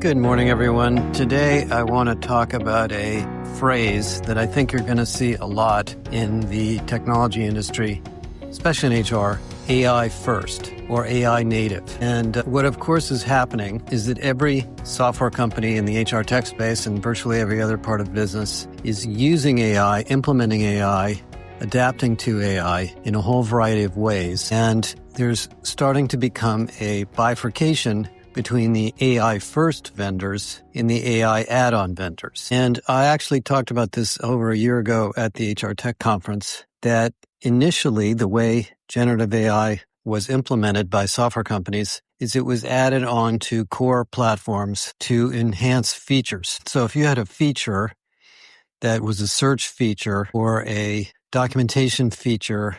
Good morning, everyone. Today, I want to talk about a phrase that I think you're going to see a lot in the technology industry, especially in HR, AI first or AI native. And what, of course, is happening is that every software company in the HR tech space and virtually every other part of business is using AI, implementing AI, adapting to AI in a whole variety of ways. And there's starting to become a bifurcation between the AI-first vendors and the AI add-on vendors. And I actually talked about this over a year ago at the HR Tech Conference, that initially the way generative AI was implemented by software companies is it was added on to core platforms to enhance features. So if you had a feature that was a search feature or a documentation feature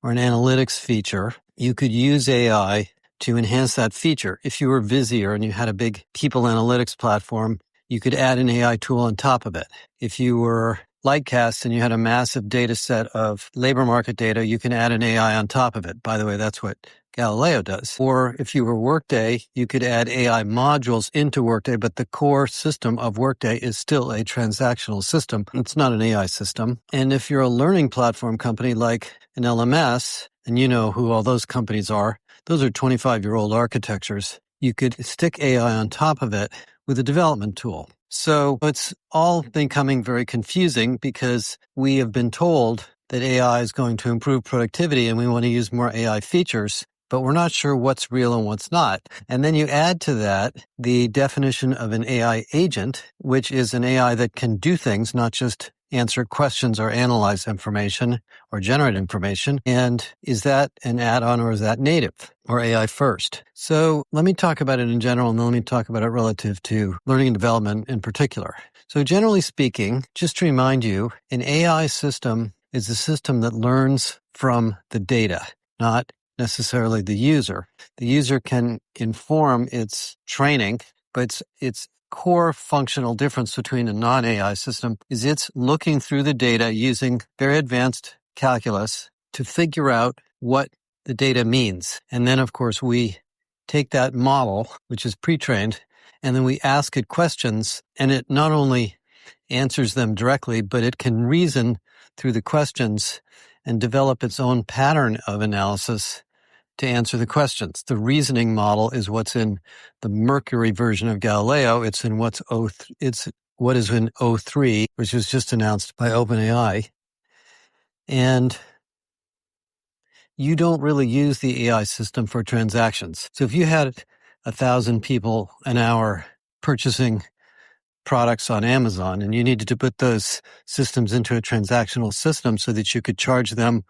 or an analytics feature, you could use AI to enhance that feature. If you were busier and you had a big people analytics platform, you could add an AI tool on top of it. If you were Lightcast and you had a massive data set of labor market data, you can add an AI on top of it. By the way, that's what Galileo does. Or if you were Workday, you could add AI modules into Workday, but the core system of Workday is still a transactional system. It's not an AI system. And if you're a learning platform company like an LMS, and you know who all those companies are, those are 25-year-old architectures. You could stick AI on top of it with a development tool. So it's all becoming very confusing because we have been told that AI is going to improve productivity and we want to use more AI features, but we're not sure what's real and what's not. And then you add to that the definition of an AI agent, which is an AI that can do things, not just answer questions or analyze information or generate information. And is that an add-on or is that native or AI first? So let me talk about it in general, and then let me talk about it relative to learning and development in particular. So generally speaking, just to remind you, an AI system is a system that learns from the data, not necessarily the user. The user can inform its training, but its core functional difference between a non-AI system is it's looking through the data using very advanced calculus to figure out what the data means. And then, of course, we take that model, which is pre-trained, and then we ask it questions, and it not only answers them directly, but it can reason through the questions and develop its own pattern of analysis to answer the questions. The reasoning model is what's in the Mercury version of Galileo. It's what is in O3, which was just announced by OpenAI. And you don't really use the AI system for transactions. So if you had 1,000 people an hour purchasing products on Amazon and you needed to put those systems into a transactional system so that you could charge them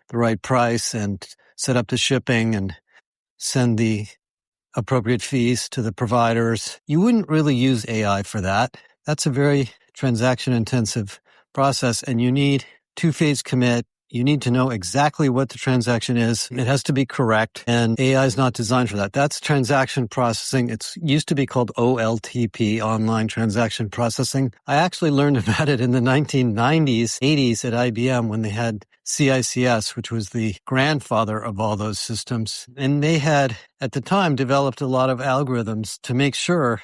the right price and set up the shipping and send the appropriate fees to the providers, you wouldn't really use AI for that. That's a very transaction-intensive process, and you need two-phase commit. You need to know exactly what the transaction is. It has to be correct, and AI is not designed for that. That's transaction processing. It used to be called OLTP, Online Transaction Processing. I actually learned about it in the 1990s, 80s at IBM when they had CICS, which was the grandfather of all those systems. And they had, at the time, developed a lot of algorithms to make sure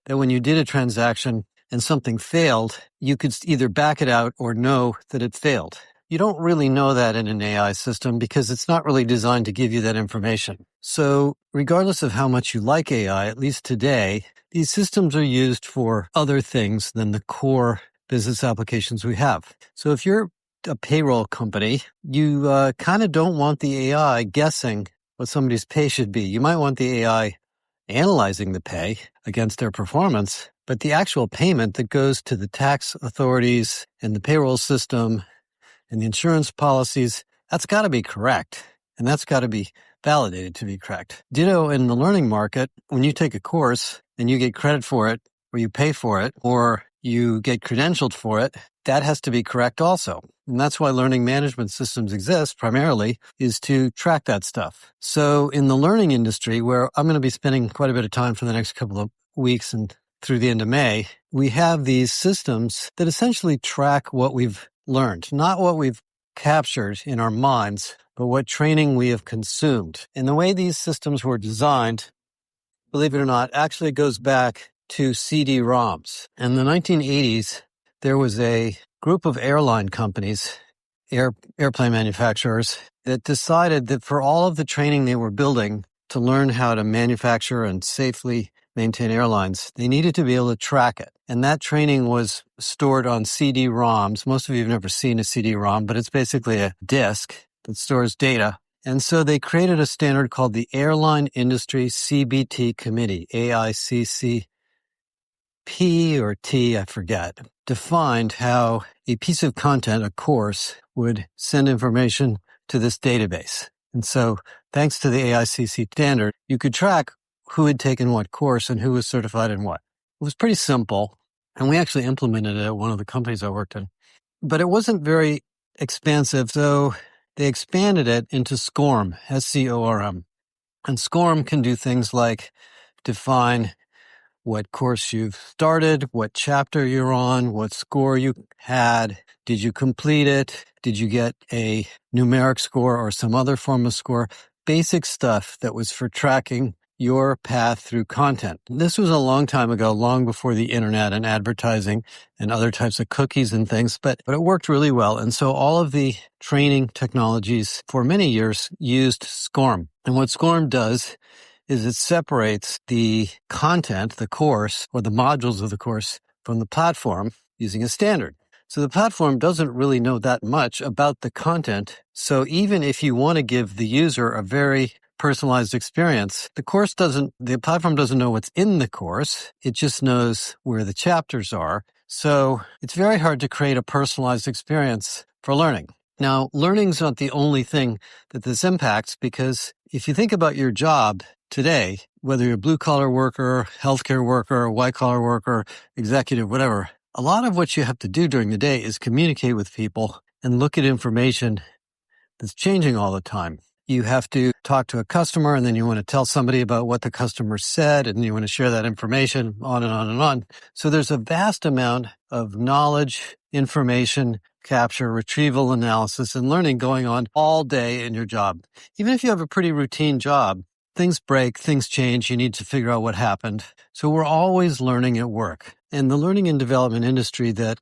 that when you did a transaction and something failed, you could either back it out or know that it failed. You don't really know that in an AI system because it's not really designed to give you that information. So regardless of how much you like AI, at least today, these systems are used for other things than the core business applications we have. So if you're a payroll company, you kind of don't want the AI guessing what somebody's pay should be. You might want the AI analyzing the pay against their performance, but the actual payment that goes to the tax authorities and the payroll system and the insurance policies, that's got to be correct. And that's got to be validated to be correct. Ditto in the learning market, when you take a course and you get credit for it, or you pay for it, or you get credentialed for it, that has to be correct also. And that's why learning management systems exist primarily, is to track that stuff. So in the learning industry, where I'm going to be spending quite a bit of time for the next couple of weeks and through the end of May, we have these systems that essentially track what we've learned, not what we've captured in our minds, but what training we have consumed. And the way these systems were designed believe it or not, actually goes back to CD-ROMs. In the 1980s, there was a group of airline companies, airplane manufacturers, that decided that for all of the training they were building to learn how to manufacture and safely maintain airlines, they needed to be able to track it. And that training was stored on CD-ROMs. Most of you have never seen a CD-ROM, but it's basically a disk that stores data. And so they created a standard called the Airline Industry CBT Committee, AICCP or T, I forget, defined how a piece of content, a course, would send information to this database. And so thanks to the AICC standard, you could track who had taken what course and who was certified in what. It was pretty simple, and we actually implemented it at one of the companies I worked in. But it wasn't very expansive, so they expanded it into SCORM, SCORM. And SCORM can do things like define what course you've started, what chapter you're on, what score you had, did you complete it, did you get a numeric score or some other form of score, basic stuff that was for tracking your path through content. This was a long time ago, long before the internet and advertising and other types of cookies and things, but it worked really well. And so all of the training technologies for many years used SCORM. And what SCORM does is it separates the content, the course, or the modules of the course from the platform using a standard. So the platform doesn't really know that much about the content. So even if you want to give the user a very personalized experience, the platform doesn't know what's in the course. It just knows where the chapters are. So it's very hard to create a personalized experience for learning. Now, learning's not the only thing that this impacts, because if you think about your job today, whether you're a blue-collar worker, healthcare worker, white-collar worker, executive, whatever, a lot of what you have to do during the day is communicate with people and look at information that's changing all the time. You have to talk to a customer, and then you want to tell somebody about what the customer said, and you want to share that information, on and on and on. So there's a vast amount of knowledge, information, capture, retrieval, analysis, and learning going on all day in your job. Even if you have a pretty routine job, things break, things change, you need to figure out what happened. So we're always learning at work. And the learning and development industry that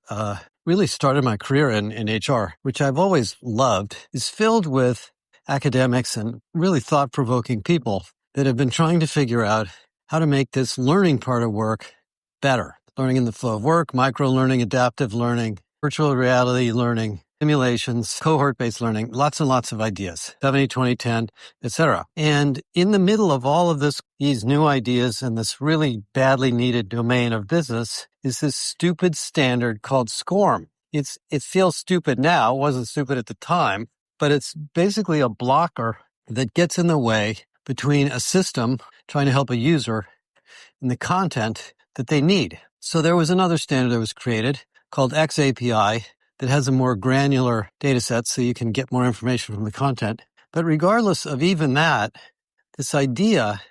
really started my career in HR, which I've always loved, is filled with academics and really thought-provoking people that have been trying to figure out how to make this learning part of work better. Learning in the flow of work, micro-learning, adaptive learning, virtual reality learning, simulations, cohort-based learning, lots and lots of ideas, 70, 20, 10, etc. And in the middle of all of these new ideas and this really badly needed domain of business is this stupid standard called SCORM. It feels stupid now, it wasn't stupid at the time, but it's basically a blocker that gets in the way between a system trying to help a user and the content that they need. So there was another standard that was created called XAPI that has a more granular data set so you can get more information from the content. But regardless of even that, this idea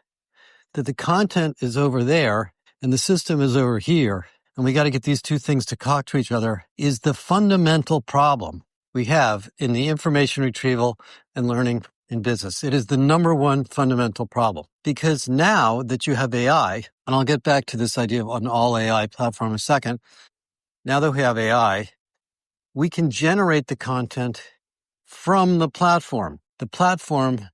that the content is over there and the system is over here, and we got to get these two things to talk to each other, is the fundamental problem we have in the information retrieval and learning in business. It is the number one fundamental problem, because now that you have AI, and I'll get back to this idea of an all AI platform in a second. Now that we have AI, we can generate the content from the platform. The platform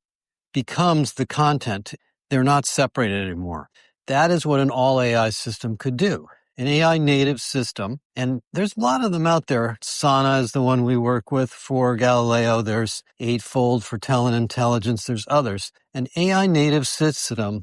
becomes the content. They're not separated anymore. That is what an all AI system could do. An AI native system, and there's a lot of them out there. Sana is the one we work with for Galileo. There's Eightfold for Talent Intelligence. There's others. An AI native system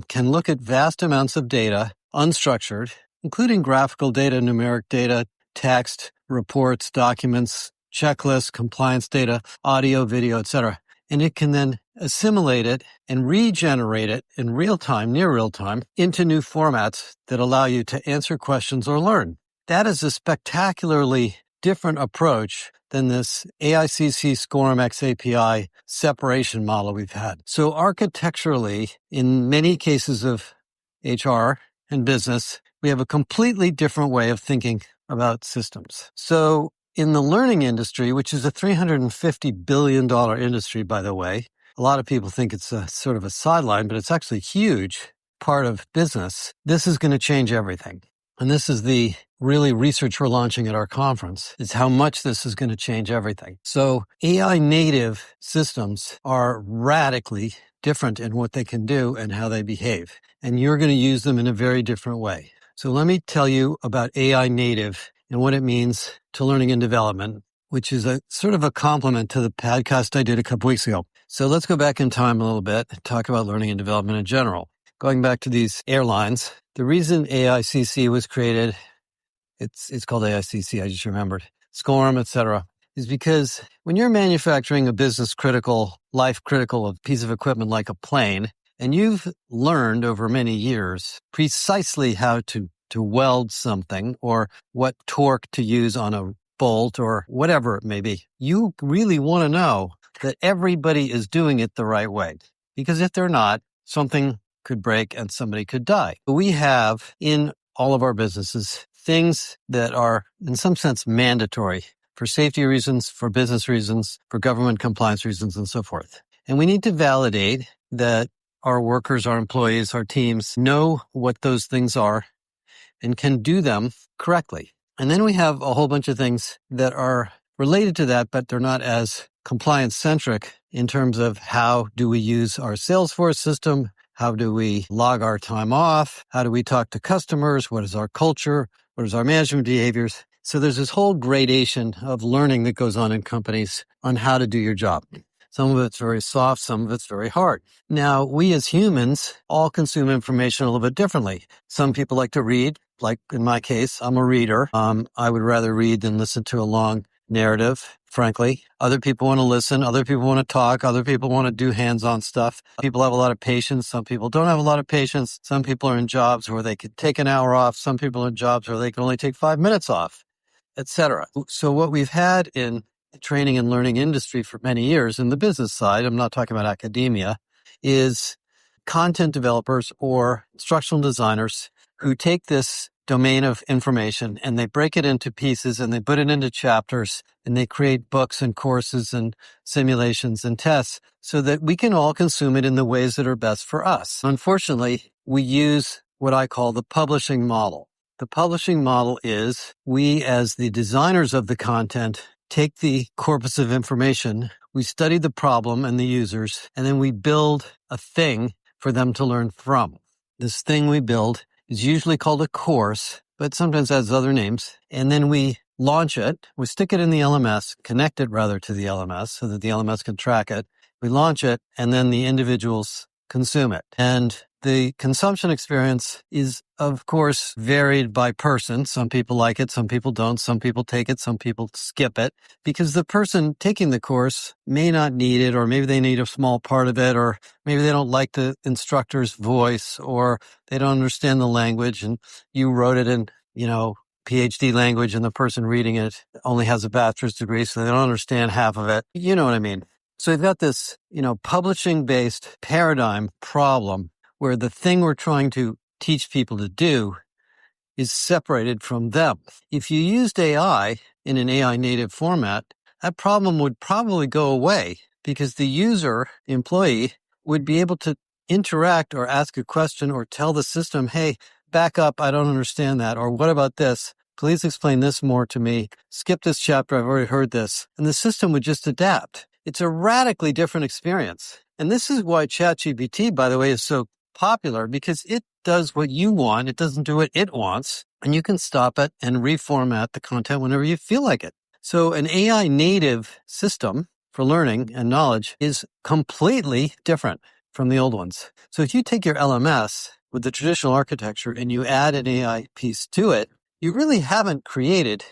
can look at vast amounts of data, unstructured, including graphical data, numeric data, text, reports, documents, checklists, compliance data, audio, video, etc. And it can then assimilate it and regenerate it in real time, near real time, into new formats that allow you to answer questions or learn. That is a spectacularly different approach than this AICC SCORM XAPI separation model we've had. So architecturally, in many cases of HR and business, we have a completely different way of thinking about systems. So in the learning industry, which is a $350 billion industry, by the way, a lot of people think it's a sort of a sideline, but it's actually huge. part of business, this is going to change everything. And this is the really research we're launching at our conference, is how much this is going to change everything. So AI native systems are radically different in what they can do and how they behave. And you're going to use them in a very different way. So let me tell you about AI native and what it means to learning and development, which is a sort of a complement to the podcast I did a couple weeks ago. So let's go back in time a little bit and talk about learning and development in general. Going back to these airlines, the reason AICC was created, it's called AICC, I just remembered, SCORM, etc., is because when you're manufacturing a business critical, life critical piece of equipment like a plane, and you've learned over many years precisely how to weld something or what torque to use on a bolt or whatever it may be, you really want to know that everybody is doing it the right way. Because if they're not, something could break and somebody could die. We have in all of our businesses things that are in some sense mandatory for safety reasons, for business reasons, for government compliance reasons, and so forth. And we need to validate that our workers, our employees, our teams know what those things are and can do them correctly. And then we have a whole bunch of things that are related to that, but they're not as compliance-centric in terms of how do we use our Salesforce system, how do we log our time off, how do we talk to customers, what is our culture, what is our management behaviors. So there's this whole gradation of learning that goes on in companies on how to do your job. Some of it's very soft, some of it's very hard. Now, we as humans all consume information a little bit differently. Some people like to read, like in my case, I'm a reader. I would rather read than listen to a long narrative, frankly. Other people want to listen. Other people want to talk. Other people want to do hands-on stuff. People have a lot of patience. Some people don't have a lot of patience. Some people are in jobs where they could take an hour off. Some people are in jobs where they can only take 5 minutes off, etc. So what we've had in the training and learning industry for many years, in the business side, I'm not talking about academia, is content developers or instructional designers who take this domain of information and they break it into pieces and they put it into chapters and they create books and courses and simulations and tests so that we can all consume it in the ways that are best for us. Unfortunately, we use what I call the publishing model. The publishing model is we, as the designers of the content, take the corpus of information, we study the problem and the users, and then we build a thing for them to learn from. This thing we build is usually called a course, but sometimes has other names. And then we launch it. We stick it in the LMS, connect it rather to the LMS so that the LMS can track it. We launch it, and then the individuals consume it. And the consumption experience is, of course, varied by person. Some people like it, some people don't. Some people take it, some people skip it, because the person taking the course may not need it, or maybe they need a small part of it, or maybe they don't like the instructor's voice, or they don't understand the language, and you wrote it in, PhD language, and the person reading it only has a bachelor's degree, so they don't understand half of it. You know what I mean? So you've got this, publishing-based paradigm problem where the thing we're trying to teach people to do is separated from them. If you used AI in an AI native format, that problem would probably go away because the user, the employee, would be able to interact or ask a question or tell the system, hey, back up, I don't understand that. Or what about this? Please explain this more to me. Skip this chapter, I've already heard this. And the system would just adapt. It's a radically different experience. And this is why ChatGPT, by the way, is so popular, because it does what you want. It doesn't do what it wants. And you can stop it and reformat the content whenever you feel like it. So an AI native system for learning and knowledge is completely different from the old ones. So if you take your LMS with the traditional architecture and you add an AI piece to it, you really haven't created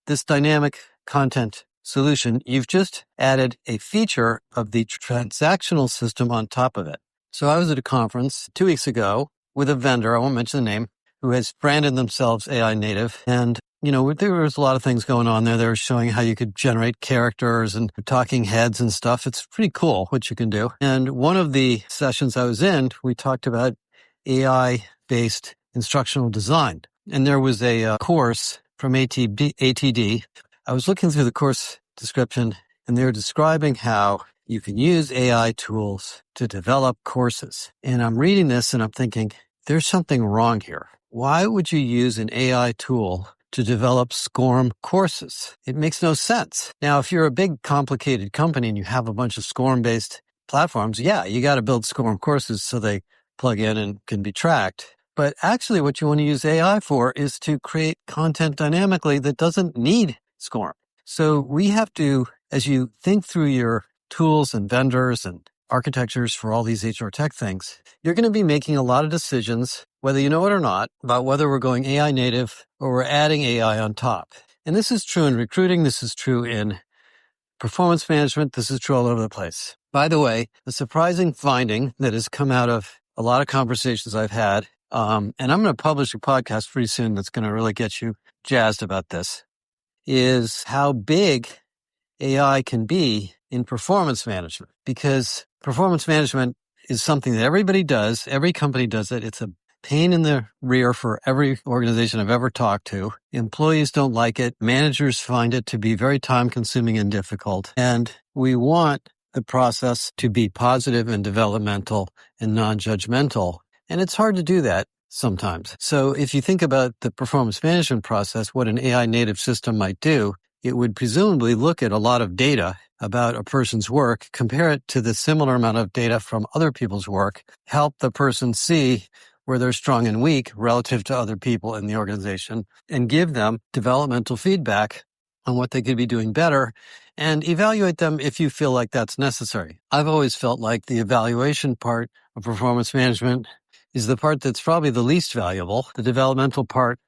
this dynamic content solution. You've just added a feature of the transactional system on top of it. So I was at a conference 2 weeks ago with a vendor, I won't mention the name, who has branded themselves AI native. And, there was a lot of things going on there. They were showing how you could generate characters and talking heads and stuff. It's pretty cool what you can do. And one of the sessions I was in, we talked about AI-based instructional design. And there was a course from ATD. I was looking through the course description, and they were describing how you can use AI tools to develop courses. And I'm reading this and I'm thinking, there's something wrong here. Why would you use an AI tool to develop SCORM courses? It makes no sense. Now, if you're a big, complicated company and you have a bunch of SCORM-based platforms, yeah, you got to build SCORM courses so they plug in and can be tracked. But actually, what you want to use AI for is to create content dynamically that doesn't need SCORM. So we have to, as you think through your tools and vendors and architectures for all these HR tech things, you're going to be making a lot of decisions, whether you know it or not, about whether we're going AI native or we're adding AI on top. And this is true in recruiting. This is true in performance management. This is true all over the place. By the way, a surprising finding that has come out of a lot of conversations I've had, and I'm going to publish a podcast pretty soon that's going to really get you jazzed about this, is how big AI can be in performance management, because performance management is something that everybody does. Every company does it. It's a pain in the rear for every organization I've ever talked to. Employees don't like it. Managers find it to be very time consuming and difficult. And we want the process to be positive and developmental and non-judgmental. And it's hard to do that sometimes. So if you think about the performance management process, what an AI native system might do, it would presumably look at a lot of data about a person's work, compare it to the similar amount of data from other people's work, help the person see where they're strong and weak relative to other people in the organization, and give them developmental feedback on what they could be doing better, and evaluate them if you feel like that's necessary. I've always felt like the evaluation part of performance management is the part that's probably the least valuable. The developmental part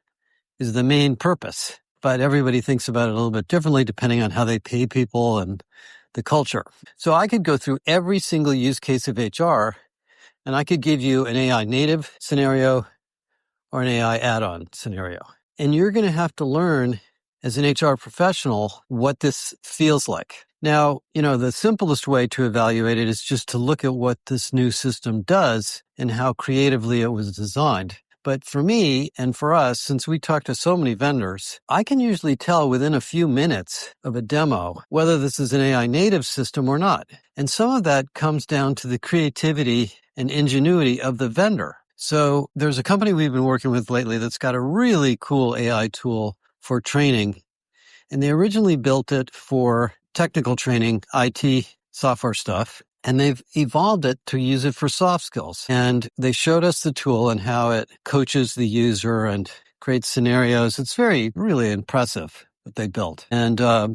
is the main purpose, but everybody thinks about it a little bit differently depending on how they pay people and the culture. So I could go through every single use case of HR, and I could give you an AI native scenario or an AI add-on scenario. And you're going to have to learn as an HR professional what this feels like. Now, the simplest way to evaluate it is just to look at what this new system does and how creatively it was designed. But for me and for us, since we talk to so many vendors, I can usually tell within a few minutes of a demo whether this is an AI native system or not. And some of that comes down to the creativity and ingenuity of the vendor. So there's a company we've been working with lately that's got a really cool AI tool for training. And they originally built it for technical training, IT software stuff. And they've evolved it to use it for soft skills. And they showed us the tool and how it coaches the user and creates scenarios. It's really impressive what they built. And I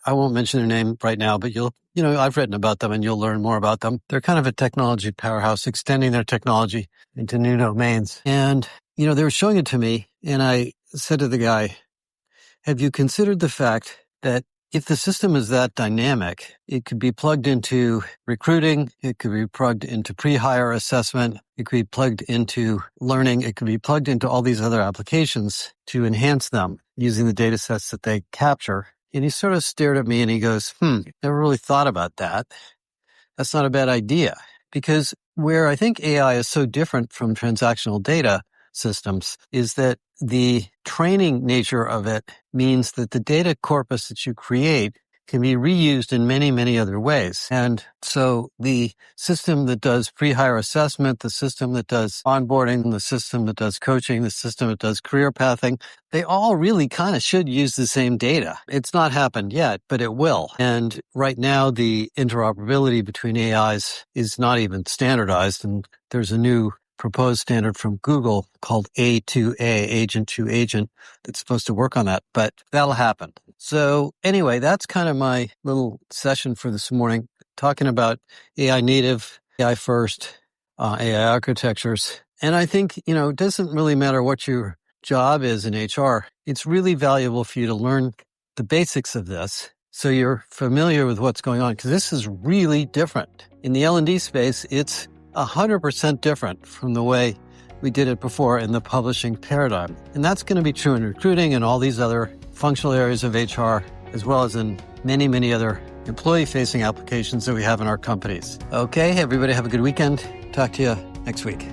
won't mention their name right now, but I've written about them and you'll learn more about them. They're kind of a technology powerhouse, extending their technology into new domains. And, they were showing it to me, and I said to the guy, have you considered the fact that if the system is that dynamic, it could be plugged into recruiting, it could be plugged into pre-hire assessment, it could be plugged into learning, it could be plugged into all these other applications to enhance them using the data sets that they capture. And he sort of stared at me and he goes, never really thought about that. That's not a bad idea. Because where I think AI is so different from transactional data systems is that the training nature of it means that the data corpus that you create can be reused in many, many other ways. And so the system that does pre-hire assessment, the system that does onboarding, the system that does coaching, the system that does career pathing, they all really kind of should use the same data. It's not happened yet, but it will. And right now, the interoperability between AIs is not even standardized. And there's a new proposed standard from Google called A2A, agent to agent, that's supposed to work on that, but that'll happen. So anyway, that's kind of my little session for this morning, talking about AI native, AI first, AI architectures. And I think, it doesn't really matter what your job is in HR. It's really valuable for you to learn the basics of this so you're familiar with what's going on, because this is really different. In the L&D space, it's 100% different from the way we did it before in the publishing paradigm. And that's going to be true in recruiting and all these other functional areas of HR, as well as in many, many other employee-facing applications that we have in our companies. Okay, everybody have a good weekend. Talk to you next week.